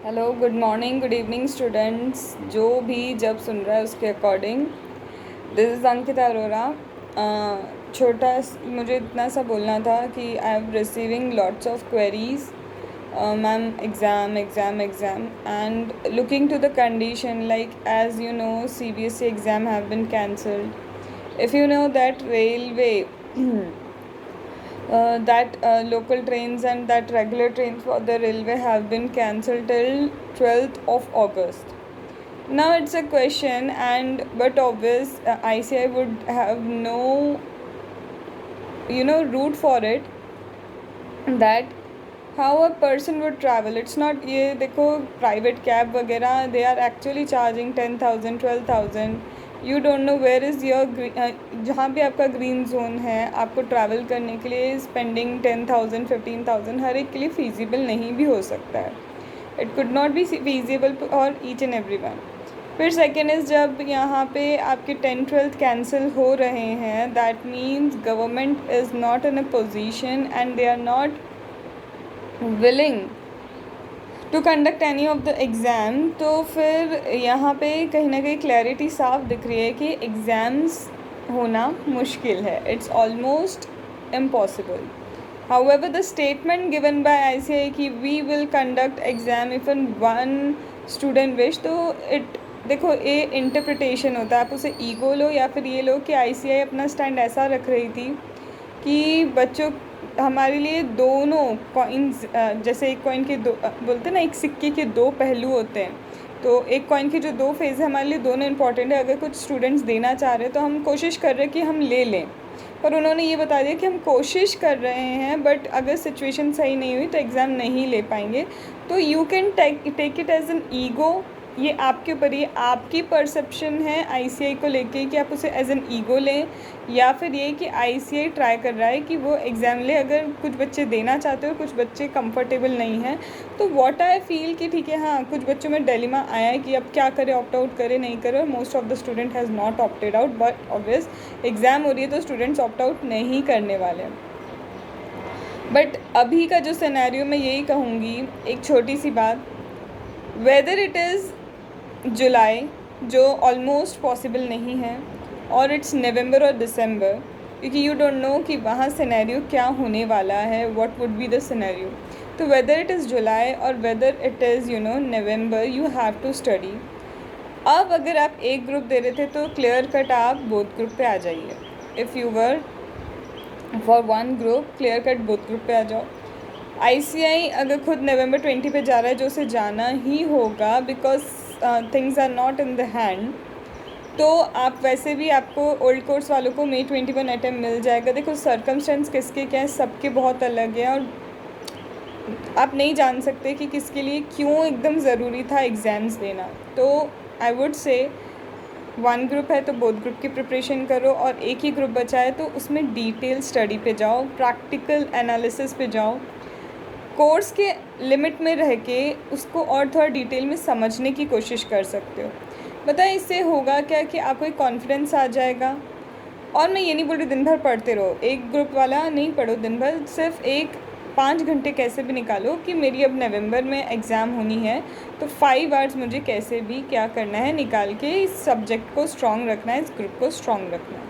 Hello, good morning, good evening students. जो भी जब सुन रहा है उसके according. This is Ankita Arora. मुझे इतना सा बोलना था कि I am receiving lots of queries, ma'am, exam exam exam and looking to the condition, like as you know CBSE exam have been cancelled. If you know that railway that local trains and that regular trains for the railway have been cancelled till 12th of August. Now it's a question, and but obvious ICI would have no route for it, that how a person would travel. It's not, ये देखो, private cab वगैरह, they are actually charging 10,000 12,000. You don't know where is your जहाँ भी आपका green zone है, आपको travel करने के लिए स्पेंडिंग 10,000 15,000 हर एक के लिए फीजिबल नहीं भी हो सकता है. It could not be feasible for each and every one. फिर सेकेंड इज़, जब यहाँ पे आपके 10th-12th कैंसिल हो रहे हैं, that means government is not in a position and they are not willing to conduct any of the exam. तो फिर यहाँ पे कहीं ना कहीं क्लैरिटी साफ दिख रही है कि एग्ज़ाम्स होना मुश्किल है. It's almost impossible. However the statement given by ICI कि we will conduct exam if in one student wish, तो देखो, ये इंटरप्रिटेशन होता है. आप उसे ईगो लो या फिर ये लो कि ICI अपना स्टैंड ऐसा रख रही थी कि बच्चों, हमारे लिए दोनों कॉइन्स, जैसे एक कॉइन के दो, बोलते हैं ना, एक सिक्के के दो पहलू होते हैं. तो एक कॉइन के जो दो फेज़ है, हमारे लिए दोनों इंपॉर्टेंट है. अगर कुछ स्टूडेंट्स देना चाह रहे हैं तो हम कोशिश कर रहे हैं कि हम ले लें, पर उन्होंने ये बता दिया कि हम कोशिश कर रहे हैं, बट अगर सिचुएशन सही नहीं हुई तो एग्ज़ाम नहीं ले पाएंगे. तो you can take it as an ego. ये आपके ऊपर, ये आपकी परसेप्शन है ICI को लेके कि आप उसे एज एन ईगो लें, या फिर ये कि ICI ट्राई कर रहा है कि वो एग्ज़ाम ले. अगर कुछ बच्चे देना चाहते हो, कुछ बच्चे कंफर्टेबल नहीं हैं, तो व्हाट आई फील कि ठीक है, हाँ, कुछ बच्चों में डिलेमा आया है कि अब क्या करें, ऑप्ट आउट करें नहीं करें. Most of the student has not opted out, but obvious exam हो रही है तो स्टूडेंट्स ऑप्ट आउट नहीं करने वाले हैं. बट अभी का जो सिनेरियो, मैं यही कहूँगी, एक छोटी सी बात, वेदर इट इज़ जुलाई, जो ऑलमोस्ट पॉसिबल नहीं है, और इट्स नवंबर और दिसंबर, क्योंकि यू डोंट नो कि वहाँ सिनेरियो क्या होने वाला है, what would be the scenario. तो वेदर इट इज़ जुलाई और whether it is November, you have to study. अब अगर आप एक ग्रुप दे रहे थे तो क्लियर कट आप बोथ ग्रुप पे आ जाइए. If you were for one group, clear cut both group पे आ जाओ. ICI अगर खुद नवंबर 20 पे जा रहा है, जो उसे जाना ही होगा, because things are not in the hand, तो आप वैसे भी, आपको ओल्ड कोर्स वालों को May 21 अटैम्प्ट मिल जाएगा. देखो, सर्कमस्टेंस किसके क्या है, सबके बहुत अलग है, और आप नहीं जान सकते कि किसके लिए क्यों एकदम ज़रूरी था एग्ज़ाम्स देना. तो I would say, one group है तो बोथ ग्रुप की प्रिपरेशन करो, और एक ही ग्रुप बचा है तो उसमें डिटेल स्टडी पे जाओ, प्रैक्टिकल एनालिसिस पे जाओ, कोर्स के लिमिट में रह के उसको और थोड़ा डिटेल में समझने की कोशिश कर सकते हो. बताए, इससे होगा क्या कि आपको एक कॉन्फिडेंस आ जाएगा. और मैं ये नहीं बोल रही दिन भर पढ़ते रहो, एक ग्रुप वाला नहीं पढ़ो दिन भर, सिर्फ 5 घंटे कैसे भी निकालो कि मेरी अब नवंबर में एग्ज़ाम होनी है, तो 5 आवर्स मुझे कैसे भी क्या करना है, निकाल के इस सब्जेक्ट को स्ट्रॉन्ग रखना है, इस ग्रुप को स्ट्रॉन्ग रखना है.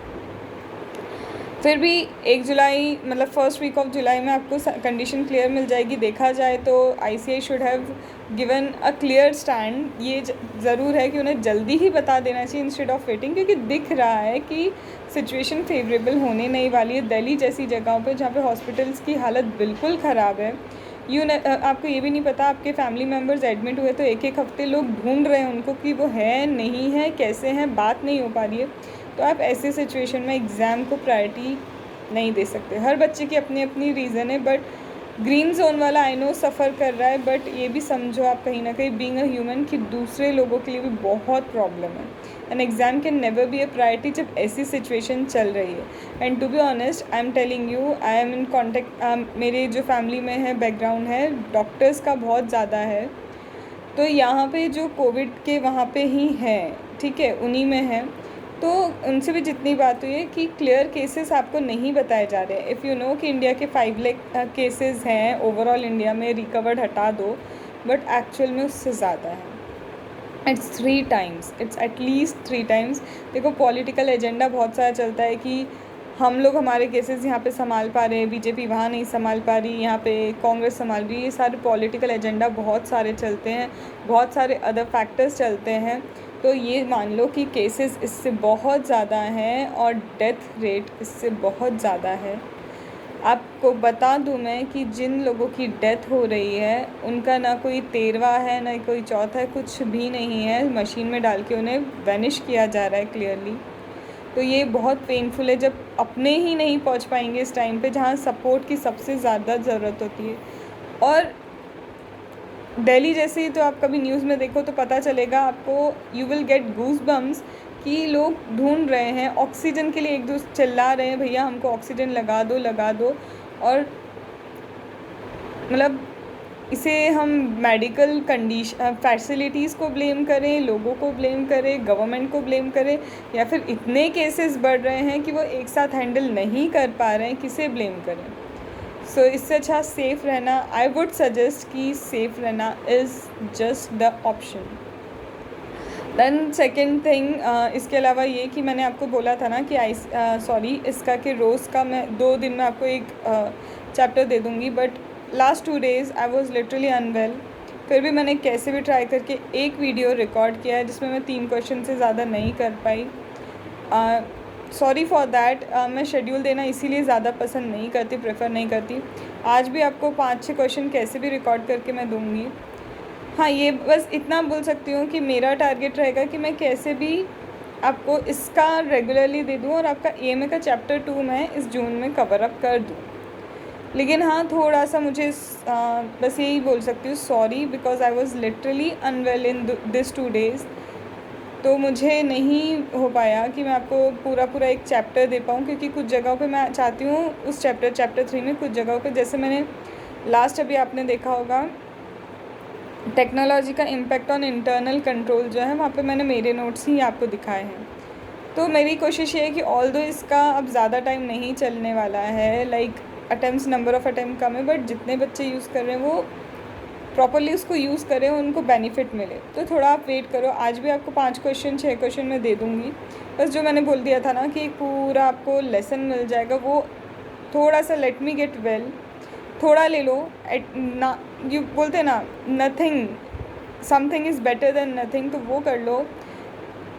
फिर भी 1 जुलाई, मतलब फर्स्ट वीक ऑफ जुलाई में आपको कंडीशन क्लियर मिल जाएगी. देखा जाए तो ICI should have given a clear stand. ये ज़रूर है कि उन्हें जल्दी ही बता देना चाहिए इंस्टेड ऑफ वेटिंग, क्योंकि दिख रहा है कि सिचुएशन फेवरेबल होने नहीं वाली है. दिल्ली जैसी जगहों पे जहाँ पे हॉस्पिटल्स की हालत बिल्कुल ख़राब है, आपको ये भी नहीं पता आपके फैमिली मेम्बर्स एडमिट हुए तो एक हफ्ते लोग ढूंढ रहे हैं उनको कि वो है नहीं है, कैसे हैं, बात नहीं हो पा रही है. तो आप ऐसे सिचुएशन में एग्ज़ाम को प्रायोरिटी नहीं दे सकते. हर बच्चे की अपनी अपनी रीज़न है, बट ग्रीन जोन वाला आई नो सफ़र कर रहा है, बट ये भी समझो आप कहीं ना कहीं बीइंग अ ह्यूमन कि दूसरे लोगों के लिए भी बहुत प्रॉब्लम है. An exam can never be a priority जब ऐसी सिचुएशन चल रही है. And to be honest, I am telling you, I am in contact, मेरे जो फैमिली में है, बैकग्राउंड है, डॉक्टर्स का बहुत ज़्यादा है. तो यहाँ पे जो कोविड के वहाँ पे ही हैं, ठीक है, उन्हीं में है. तो उनसे भी जितनी बात हुई है कि क्लियर केसेस आपको नहीं बताए जा रहे हैं. इफ़ यू नो कि इंडिया के 5 लाख केसेस हैं ओवरऑल, इंडिया में रिकवर्ड हटा दो, बट एक्चुअल में उससे ज़्यादा है। It's 3 times, it's at least 3 times. देखो पॉलिटिकल एजेंडा बहुत सारा चलता है कि हम लोग हमारे केसेस यहाँ पे संभाल पा रहे हैं, बीजेपी वहाँ नहीं संभाल पा रही, यहाँ पे कांग्रेस संभाल रही है। ये सारे पॉलिटिकल एजेंडा बहुत सारे चलते हैं, बहुत सारे अदर फैक्टर्स चलते हैं। तो ये मान लो कि केसेस इससे बहुत ज़्यादा हैं और डेथ रेट इससे बहुत ज़्यादा है। आपको बता दूं मैं कि जिन लोगों की डेथ हो रही है उनका ना कोई 13वां है ना कोई चौथा है, कुछ भी नहीं है, मशीन में डाल के उन्हें वैनिश किया जा रहा है क्लियरली। तो ये बहुत पेनफुल है जब अपने ही नहीं पहुंच पाएंगे इस टाइम पे जहाँ सपोर्ट की सबसे ज़्यादा ज़रूरत होती है। और दिल्ली जैसे ही तो आप कभी न्यूज़ में देखो तो पता चलेगा आपको, you will get goosebumps कि लोग ढूंढ रहे हैं ऑक्सीजन के लिए, एक दूसरे चिल्ला रहे हैं भैया हमको ऑक्सीजन लगा दो। और मतलब इसे हम मेडिकल फैसिलिटीज़ को ब्लेम करें, लोगों को ब्लेम करें, गवर्नमेंट को ब्लेम करें, या फिर इतने केसेस बढ़ रहे हैं कि वो एक साथ हैंडल नहीं कर पा रहे हैं, किसे ब्लेम करें। सो इससे अच्छा सेफ़ रहना, आई वुड सजेस्ट कि सेफ़ रहना is just the option. Then second thing, इसके अलावा ये कि मैंने आपको बोला था ना कि इसका कि रोज़ का मैं 2 दिन में आपको एक चैप्टर दे दूँगी, but last 2 days I was literally unwell. फिर भी मैंने कैसे भी ट्राई करके एक वीडियो रिकॉर्ड किया है जिसमें मैं 3 क्वेश्चन से ज़्यादा नहीं कर पाई। Sorry for that. मैं शेड्यूल देना इसीलिए ज़्यादा पसंद नहीं करती, प्रेफर नहीं करती। आज भी आपको 5-6 क्वेश्चन कैसे भी रिकॉर्ड करके मैं दूँगी। हाँ, ये बस इतना बोल सकती हूँ कि मेरा टारगेट रहेगा कि मैं कैसे भी आपको इसका रेगुलरली दे दूँ और आपका EMA का चैप्टर 2 मैं इस जून में कवर अप कर दूँ। लेकिन हाँ, थोड़ा सा मुझे बस यही बोल सकती हूँ, sorry, because I was literally unwell in this 2 days। तो मुझे नहीं हो पाया कि मैं आपको पूरा एक चैप्टर दे पाऊँ, क्योंकि कुछ जगहों पे मैं चाहती हूँ उस चैप्टर 3 में कुछ जगहों पे, जैसे मैंने लास्ट अभी आपने देखा होगा टेक्नोलॉजी का इम्पैक्ट ऑन इंटरनल कंट्रोल जो है, वहाँ पे मैंने मेरे नोट्स ही आपको दिखाए हैं। तो मेरी कोशिश ये है कि ऑल्दो इसका अब ज़्यादा टाइम नहीं चलने वाला है, like attempts, number of attempt कम है, बट जितने बच्चे यूज़ कर रहे हैं वो प्रॉपरली उसको यूज़ करें, उनको बेनिफिट मिले। तो थोड़ा आप वेट करो। आज भी आपको 5 क्वेश्चन 6 क्वेश्चन मैं दे दूँगी। बस जो मैंने बोल दिया था ना कि एक पूरा आपको लेसन मिल जाएगा, वो थोड़ा सा लेट मी गेट वेल, थोड़ा ले लो। ना यू बोलते ना, nothing, something is better than nothing, तो वो कर लो।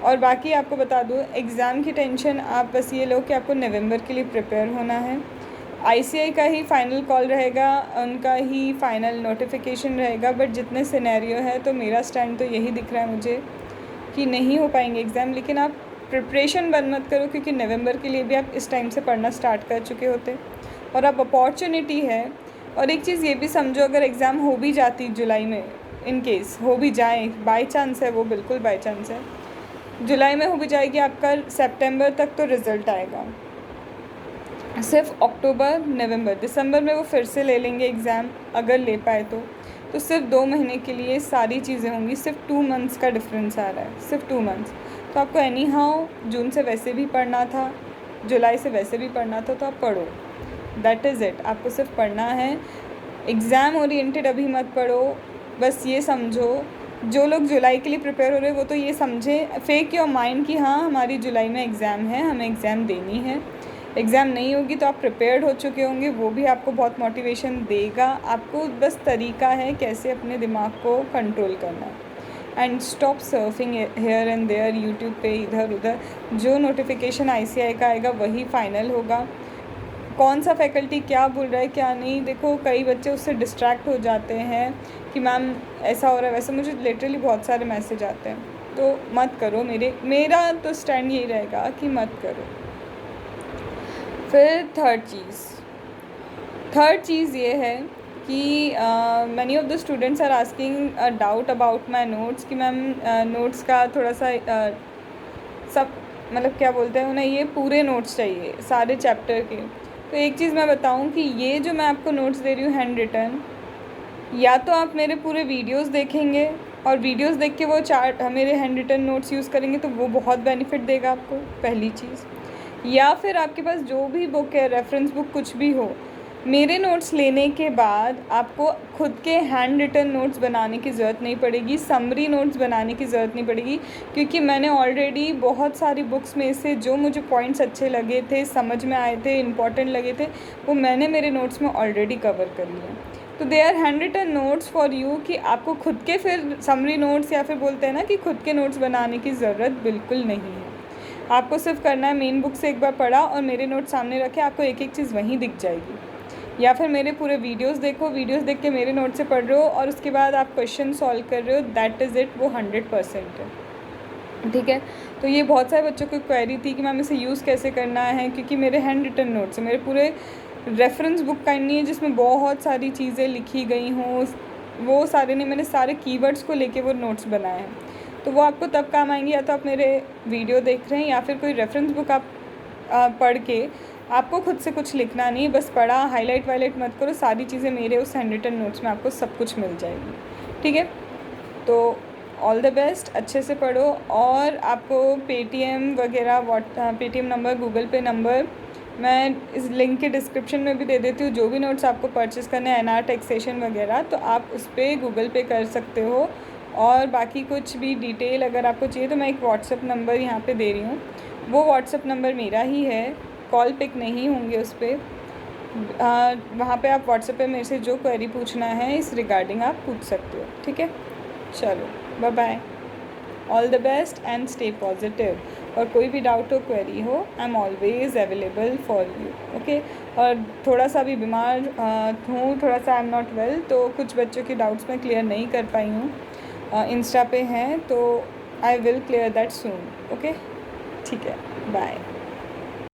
और बाकी आपको बता दूँ, एग्ज़ाम की टेंशन आप बस ये लो कि आपको नवंबर के लिए प्रिपेयर होना है। ICI का ही फ़ाइनल कॉल रहेगा, उनका ही फ़ाइनल नोटिफिकेशन रहेगा, बट जितने सिनेरियो है तो मेरा स्टैंड तो यही दिख रहा है मुझे कि नहीं हो पाएंगे एग्ज़ाम। लेकिन आप प्रिपरेशन बंद मत करो, क्योंकि नवंबर के लिए भी आप इस टाइम से पढ़ना स्टार्ट कर चुके होते और अब अपॉर्चुनिटी है। और एक चीज़ ये भी समझो, अगर एग्ज़ाम हो भी जाती जुलाई में, इन केस हो भी जाए, बाई चांस है, वो बिल्कुल बाई चांस है, जुलाई में हो भी जाएगी, आपका सितंबर तक तो रिज़ल्ट आएगा। सिर्फ अक्टूबर, नवंबर, दिसंबर में वो फिर से ले लेंगे एग्ज़ाम, अगर ले पाए तो सिर्फ 2 महीने के लिए सारी चीज़ें होंगी। सिर्फ 2 मंथ्स का डिफरेंस आ रहा है, सिर्फ 2 मंथ्स। तो आपको एनी हाउ जून से वैसे भी पढ़ना था, जुलाई से वैसे भी पढ़ना था, तो आप पढ़ो, दैट इज़ इट। आपको सिर्फ पढ़ना है, एग्ज़ाम ओरिएंटेड अभी मत पढ़ो। बस ये समझो, जो लोग जुलाई के लिए प्रिपेयर हो रहे हैं वो तो ये समझे, फेक योर माइंड कि हाँ हमारी जुलाई में एग्ज़ाम है, हमें एग्ज़ाम देनी है। एग्ज़ाम नहीं होगी तो आप प्रिपेयर्ड हो चुके होंगे, वो भी आपको बहुत मोटिवेशन देगा। आपको बस तरीका है कैसे अपने दिमाग को कंट्रोल करना है। And stop surfing here and there, YouTube पे इधर उधर। जो नोटिफिकेशन ICI का आएगा वही फ़ाइनल होगा। कौन सा फैकल्टी क्या बोल रहा है क्या नहीं, देखो कई बच्चे उससे डिस्ट्रैक्ट हो जाते हैं कि मैम ऐसा हो रहा है वैसे। मुझे लिटरली बहुत सारे मैसेज आते हैं, तो मत करो। मेरा तो स्टैंड यही रहेगा कि मत करो। फिर थर्ड चीज़ ये है कि many of the students are asking a doubt about my notes कि मैम नोट्स का थोड़ा सा सब मतलब क्या बोलते हैं उन्हें, ये पूरे नोट्स चाहिए सारे चैप्टर के। तो एक चीज़ मैं बताऊं कि ये जो मैं आपको नोट्स दे रही हूँ हैंड रिटन, या तो आप मेरे पूरे वीडियोस देखेंगे और वीडियोस देख के वो मेरे हैंड रिटन नोट्स यूज़ करेंगे तो वो बहुत बेनिफिट देगा आपको, पहली चीज़। या फिर आपके पास जो भी बुक है, रेफरेंस बुक कुछ भी हो, मेरे नोट्स लेने के बाद आपको खुद के हैंड रिटन नोट्स बनाने की ज़रूरत नहीं पड़ेगी, समरी नोट्स बनाने की ज़रूरत नहीं पड़ेगी, क्योंकि मैंने ऑलरेडी बहुत सारी बुक्स में से जो मुझे पॉइंट्स अच्छे लगे थे, समझ में आए थे, इम्पॉर्टेंट लगे थे, वो मैंने मेरे नोट्स में ऑलरेडी कवर कर लिया। तो they are hand written notes for you, कि आपको खुद के फिर समरी नोट्स या फिर बोलते हैं ना कि खुद के नोट्स बनाने की ज़रूरत बिल्कुल नहीं है। आपको सिर्फ करना है मेन बुक से एक बार पढ़ा और मेरे नोट्स सामने रखे, आपको एक एक चीज़ वहीं दिख जाएगी। या फिर मेरे पूरे वीडियोस देखो, वीडियोस देख के मेरे नोट से पढ़ रहे हो और उसके बाद आप क्वेश्चन सॉल्व कर रहे हो, दैट इज़ इट, वो 100% है। ठीक है, तो ये बहुत सारे बच्चों को क्वेरी थी कि मैम इसे यूज़ कैसे करना है, क्योंकि मेरे हैंड रिटन नोट्स है, मेरे पूरे रेफरेंस बुक काइंड नहीं है जिसमें बहुत सारी चीज़ें लिखी गई हों, वो सारे नहीं, मैंने सारे कीवर्ड्स को लेके वो नोट्स बनाए हैं। तो वो आपको तब काम आएंगे, या तो आप मेरे वीडियो देख रहे हैं या फिर कोई रेफरेंस बुक आप पढ़ के, आपको खुद से कुछ लिखना नहीं, बस पढ़ा, हाईलाइट वाईलाइट मत करो, सारी चीज़ें मेरे उस हैंड रिटन नोट्स में आपको सब कुछ मिल जाएगी। ठीक है, तो ऑल द बेस्ट, अच्छे से पढ़ो। और आपको पेटीएम वगैरह, पेटीएम नंबर, गूगल पे नंबर मैं इस लिंक के डिस्क्रिप्शन में भी दे देती हूँ। जो भी नोट्स आपको परचेज़ करने हैं, एनआर टैक्सेशन वगैरह, तो आप उस पर गूगल पे कर सकते हो। और बाकी कुछ भी डिटेल अगर आपको चाहिए तो मैं एक व्हाट्सअप नंबर यहाँ पे दे रही हूँ, वो व्हाट्सअप नंबर मेरा ही है, कॉल पिक नहीं होंगे उस पर। वहाँ पे आप व्हाट्सएप पे मेरे से जो क्वेरी पूछना है इस रिगार्डिंग आप पूछ सकते हो। ठीक है, चलो bye bye, all the best and stay positive. और कोई भी डाउट हो, क्वेरी हो, I am always available for you. Okay, और थोड़ा सा भी बीमार हूँ, थोड़ा सा आई एम नॉट वेल, तो कुछ बच्चों की डाउट्स मैं क्लियर नहीं कर पाई हूँ, इंस्टा पे हैं, तो I will clear that soon. Okay, ठीक है, बाय।